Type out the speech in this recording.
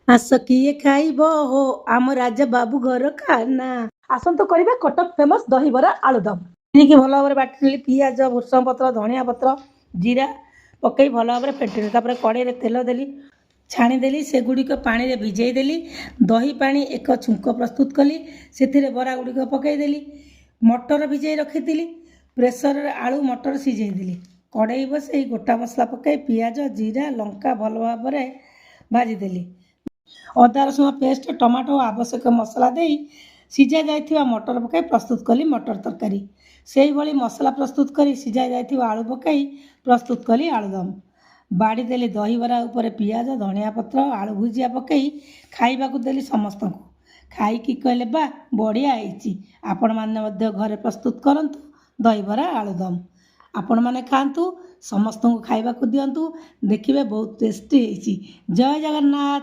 ଆସ କିଏ ଖାଇବ ହୋ ଆମ ରାଜା ବାବୁ ଘର ଖାନା। ଆସନ୍ତୁ କରିବା କଟକ ଫେମସ୍ ଦହିବରା ଆଳୁଦମ। ଟିକେ ଭଲ ଭାବରେ ବାଟିନେଲି, ପିଆଜ, ଭୃଷଙ୍ଗ ପତ୍ର, ଧନିଆ ପତ୍ର, ଜିରା ପକେଇ ଭଲ ଭାବରେ ଫେଣ୍ଟିଲି। ତାପରେ କଡ଼େଇରେ ତେଲ ଦେଲି, ଛାଣିଦେଲି, ସେଗୁଡ଼ିକ ପାଣିରେ ଭିଜେଇ ଦେଲି। ଦହି ପାଣି ଏକ ଛୁଙ୍କ ପ୍ରସ୍ତୁତ କଲି, ସେଥିରେ ବରା ଗୁଡ଼ିକ ପକେଇଦେଲି। ମଟର ଭିଜେଇ ରଖିଥିଲି, ପ୍ରେସରରେ ଆଳୁ ମଟର ସିଝେଇ ଦେଲି। କଡ଼େଇ ବସେଇ ଗୋଟା ମସଲା ପକାଇ ପିଆଜ, ଜିରା, ଲଙ୍କା ଭଲ ଭାବରେ ଭାଜିଦେଲି। ଅଦା ରସୁଣ ପେଷ୍ଟ, ଟମାଟୋ ଓ ଆବଶ୍ୟକ ମସଲା ଦେଇ ସିଝା ଯାଇଥିବା ମଟର ପକାଇ ପ୍ରସ୍ତୁତ କଲି ମଟର ତରକାରୀ। ସେହିଭଳି ମସଲା ପ୍ରସ୍ତୁତ କରି ସିଝା ଯାଇଥିବା ଆଳୁ ପକାଇ ପ୍ରସ୍ତୁତ କଲି ଆଳୁଦମ। ବାଡ଼ି ଦେଲି ଦହିବରା ଉପରେ ପିଆଜ, ଧନିଆ ପତ୍ର, ଆଳୁ ଭୁଜିଆ ପକାଇ ଖାଇବାକୁ ଦେଲି ସମସ୍ତଙ୍କୁ। ଖାଇକି କହିଲେ ବା ବଢ଼ିଆ ହେଇଛି। ଆପଣମାନେ ମଧ୍ୟ ଘରେ ପ୍ରସ୍ତୁତ କରନ୍ତୁ ଦହିବରା ଆଳୁଦମ। ଆପଣମାନେ ଖାଆନ୍ତୁ, ସମସ୍ତଙ୍କୁ ଖାଇବାକୁ ଦିଅନ୍ତୁ, ଦେଖିବେ ବହୁତ ଟେଷ୍ଟି ହେଇଛି। ଜୟ ଜଗନ୍ନାଥ।